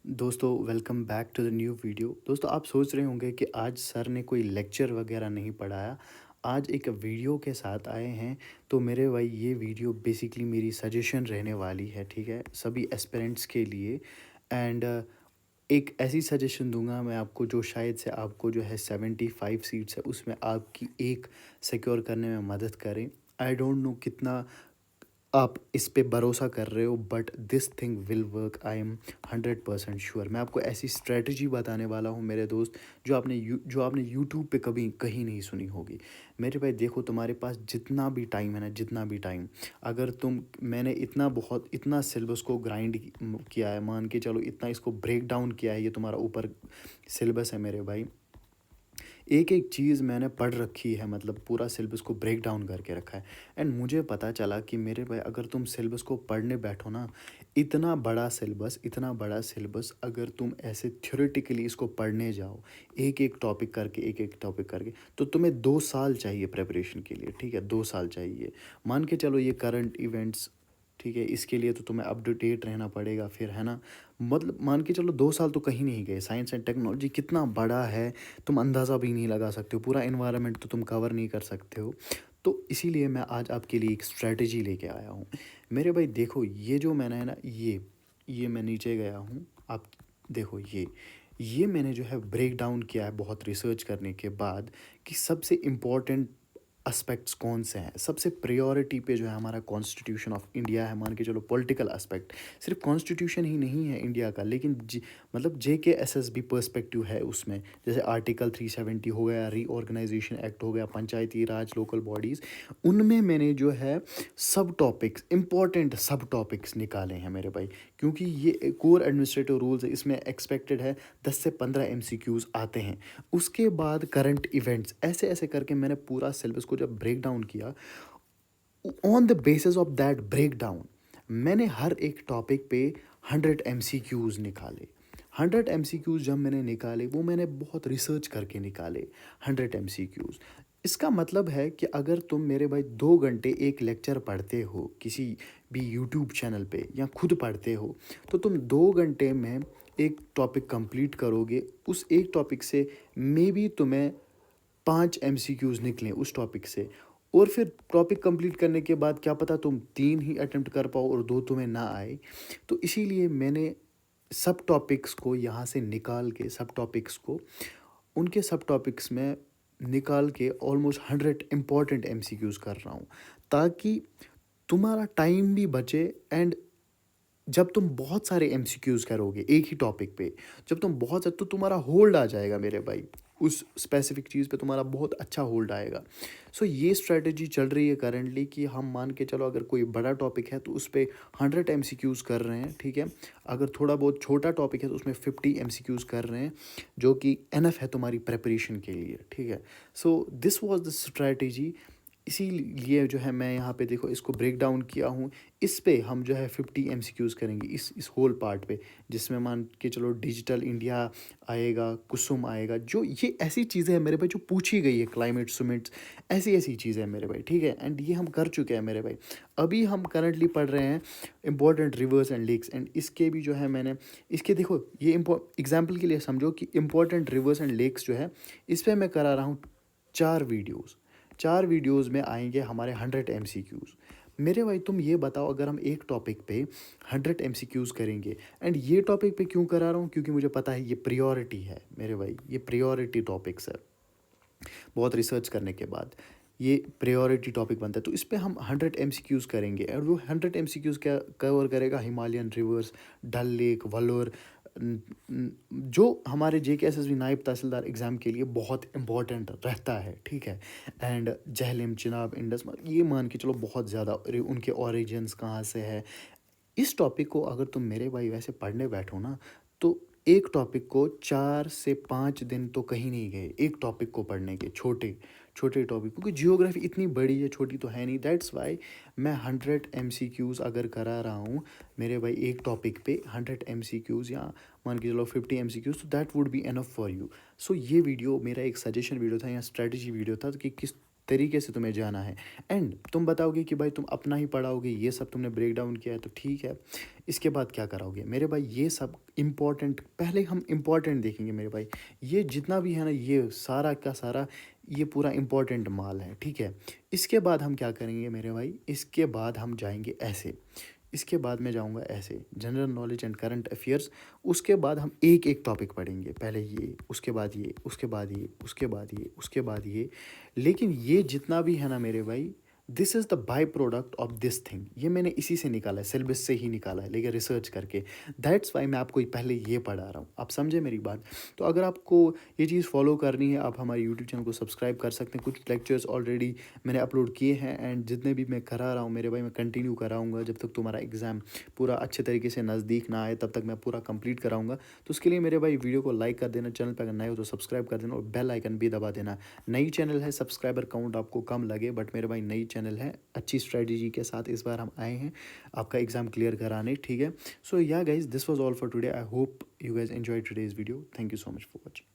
दोस्तों welcome back to the new video. दोस्तों आप सोच रहे होंगे कि आज सर ने कोई लेक्चर वगैरह नहीं पढ़ाया, आज एक वीडियो के साथ आए हैं। तो मेरे भाई ये वीडियो बेसिकली मेरी सजेशन रहने वाली है, ठीक है, सभी एस्पिरेंट्स के लिए। एंड एक ऐसी सजेशन दूंगा मैं आपको जो शायद से आपको जो है 75 सीट्स है उसमें आपकी एक सिक्योर करने में मदद करें। आई डोंट नो कितना आप इस पे भरोसा कर रहे हो, but this thing will work, I am 100% sure. मैं आपको ऐसी स्ट्रेटजी बताने वाला हूँ मेरे दोस्त जो आपने यूट्यूब पे कभी कहीं नहीं सुनी होगी। मेरे भाई देखो, तुम्हारे पास जितना भी टाइम है ना, जितना भी टाइम, अगर मैंने इतना सिलेबस को ग्राइंड किया है, मान के चलो इतना इसको ब्रेक डाउन किया है, ये तुम्हारा ऊपर सिलेबस है मेरे भाई। एक एक चीज़ मैंने पढ़ रखी है, मतलब पूरा सिलेबस को ब्रेक डाउन करके रखा है। एंड मुझे पता चला कि मेरे भाई अगर तुम सिलेबस को पढ़ने बैठो ना, इतना बड़ा सिलेबस अगर तुम ऐसे थ्योरेटिकली इसको पढ़ने जाओ, एक एक टॉपिक करके, तो तुम्हें 2 साल चाहिए प्रिपरेशन के लिए, ठीक है, 2 साल चाहिए। मान के चलो ये करंट इवेंट्स, ठीक है, इसके लिए तो तुम्हें अप टू डेट रहना पड़ेगा फिर, है ना। मतलब मान के चलो 2 साल तो कहीं नहीं गए। साइंस एंड टेक्नोलॉजी कितना बड़ा है, तुम अंदाज़ा भी नहीं लगा सकते हो, पूरा इन्वायरमेंट तो तुम कवर नहीं कर सकते हो। तो इसीलिए मैं आज आपके लिए एक स्ट्रेटजी लेके आया हूँ मेरे भाई। देखो ये जो मैंने है ना, ये मैं नीचे गया हूँ, आप देखो ये मैंने जो है ब्रेक डाउन किया है बहुत रिसर्च करने के बाद, कि सबसे इम्पोर्टेंट एस्पेक्ट्स कौन से हैं। सबसे प्रायोरिटी पे जो है हमारा कॉन्स्टिट्यूशन ऑफ इंडिया है, मान के चलो पॉलिटिकल एस्पेक्ट। सिर्फ कॉन्स्टिट्यूशन ही नहीं है इंडिया का, लेकिन मतलब JKSS भी पर्सपेक्टिव है उसमें। जैसे आर्टिकल 370 हो गया, रीऑर्गेनाइजेशन एक्ट हो गया, पंचायती राज, लोकल बॉडीज़, उनमें मैंने जो है सब टॉपिक्स निकाले हैं मेरे भाई। क्योंकि ये कोर एडमिनिस्ट्रेटिव रूल्स है, इसमें एक्सपेक्टेड है 10 से 15 MCQs आते हैं। उसके बाद करंट इवेंट्स, ऐसे ऐसे करके मैंने पूरा सिलेबस को जब ब्रेक डाउन किया, on the basis of that break down मैंने हर एक टॉपिक पे 100 MCQs निकाले। 100 MCQs जब मैंने निकाले, वो मैंने बहुत रिसर्च करके निकाले। 100 MCQs, इसका मतलब है कि अगर तुम मेरे भाई 2 घंटे एक लेक्चर पढ़ते हो किसी भी यूट्यूब चैनल पे, या खुद पढ़ते हो, तो तुम 2 घंटे में एक टॉपिक कंप्लीट करोगे। उस एक टॉपिक से मे बी तुम्हें 5 MCQs निकलें उस टॉपिक से। और फिर टॉपिक कंप्लीट करने के बाद क्या पता तुम 3 ही अटेम्प्ट कर पाओ और 2 तुम्हें ना आए। तो इसीलिए मैंने सब टॉपिक्स को यहाँ से निकाल के, सब टॉपिक्स में निकाल के ऑलमोस्ट 100 इम्पॉर्टेंट MCQs कर रहा हूँ, ताकि तुम्हारा टाइम भी बचे। एंड जब तुम बहुत सारे MCQs करोगे एक ही टॉपिक पे, जब तुम बहुत तो तुम्हारा होल्ड आ जाएगा मेरे भाई, उस स्पेसिफिक चीज़ पे तुम्हारा बहुत अच्छा होल्ड आएगा। सो ये स्ट्रेटजी चल रही है करंटली, कि हम मान के चलो अगर कोई बड़ा टॉपिक है तो उस पर 100 MCQs कर रहे हैं, ठीक है। अगर थोड़ा बहुत छोटा टॉपिक है तो उसमें 50 MCQs कर रहे हैं, जो कि एनफ है तुम्हारी प्रेपरेशन के लिए, ठीक है। So this was the strategy. इसीलिए जो है मैं यहाँ पे देखो इसको ब्रेक डाउन किया हूँ। इस पे हम जो है 50 MCQs करेंगे, इस होल पार्ट पे, जिसमें मान के चलो डिजिटल इंडिया आएगा, कुसुम आएगा, जो ये ऐसी चीज़ें हैं मेरे भाई जो पूछी गई है, क्लाइमेट सुमिट्स, ऐसी ऐसी चीज़ें हैं मेरे भाई, ठीक है। एंड ये हम कर चुके हैं मेरे भाई। अभी हम करंटली पढ़ रहे हैं important rivers and lakes, and इसके भी जो है मैंने इसके देखो, ये एग्जाम्पल के लिए समझो कि इंपॉर्टेंट रिवर्स एंड लेक्स जो है, इस पर मैं करा रहा हूँ 4 वीडियोज़। 4 वीडियोज़ में आएंगे हमारे 100 MCQs। मेरे भाई तुम ये बताओ, अगर हम एक टॉपिक पे 100 MCQs करेंगे, एंड ये टॉपिक पे क्यों करा रहा हूँ, क्योंकि मुझे पता है ये प्रियोरिटी है मेरे भाई, ये प्रियोरिटी टॉपिक्स है। बहुत रिसर्च करने के बाद ये प्रायोरिटी टॉपिक बनता है, तो इस पे हम 100 MCQs करेंगे। और वो 100 MCQs क्या कवर करेगा, हिमालयन रिवर्स, डल लेक, वलोर, जो हमारे JKSSB नायब तहसीलदार एग्ज़ाम के लिए बहुत इंपॉर्टेंट रहता है, ठीक है। एंड जहलम, चिनाब, इंडस, ये मान के चलो बहुत ज़्यादा उनके ओरिजिन्स कहाँ से है। इस टॉपिक को अगर तुम मेरे भाई वैसे पढ़ने बैठो ना, तो एक टॉपिक को 4 से 5 दिन तो कहीं नहीं गए, एक टॉपिक को पढ़ने के, छोटे छोटे टॉपिक, क्योंकि जियोग्राफी इतनी बड़ी है, छोटी तो है नहीं। दैट्स वाई मैं 100 MCQs अगर करा रहा हूँ मेरे भाई एक टॉपिक पे 100 MCQs, या मान के चलो 50 MCQs, तो that would be enough for you. So ये वीडियो मेरा एक सजेशन वीडियो था या स्ट्रेटजी वीडियो था कि किस तरीके से तुम्हें जाना है। एंड तुम बताओगे कि भाई तुम अपना ही पढ़ाओगे, ये सब तुमने ब्रेक डाउन किया है तो ठीक है, इसके बाद क्या कराओगे मेरे भाई? ये सब इम्पॉर्टेंट, पहले हम इम्पॉर्टेंट देखेंगे मेरे भाई। ये जितना भी है ना, ये सारा का सारा ये पूरा इम्पॉर्टेंट माल है, ठीक है। इसके बाद हम क्या करेंगे मेरे भाई? इसके बाद हम जाएंगे ऐसे, इसके बाद मैं जाऊंगा ऐसे general knowledge and current affairs. उसके बाद हम एक एक टॉपिक पढ़ेंगे, पहले ये, उसके बाद ये, उसके बाद ये, उसके बाद ये, उसके बाद ये। लेकिन ये जितना भी है ना मेरे भाई, this is the by product of this thing. ये मैंने इसी से निकाला है, सिलेबस से ही निकाला है, लेकिन रिसर्च करके। दैट्स वाई मैं आपको पहले ये पढ़ा रहा हूँ, आप समझे मेरी बात? तो अगर आपको ये चीज़ फॉलो करनी है, आप हमारे यूट्यूब चैनल को सब्सक्राइब कर सकते हैं। कुछ लेक्चर्स ऑलरेडी मैंने अपलोड किए हैं, एंड जितने भी मैं करा रहा हूँ मेरे भाई, मैं कंटिन्यू कराऊंगा जब तक तुम्हारा एग्ज़ाम पूरा अच्छे तरीके से नज़दीक ना आए, तब तक मैं पूरा कंप्लीट कराऊंगा। तो उसके लिए मेरे भाई वीडियो को लाइक कर देना, चैनल पर अगर नए हो तो सब्सक्राइब कर देना, और बेल आइकन भी दबा देना। नई चैनल है, सब्सक्राइबर काउंट आपको कम लगे, बट मेरे भाई नई चैनल है, अच्छी स्ट्रेटजी के साथ इस बार हम आए हैं आपका एग्ज़ाम क्लियर कराने, ठीक है। सो yeah guys, this was all for today. I hope you guys enjoyed today's video. Thank you so much for watching.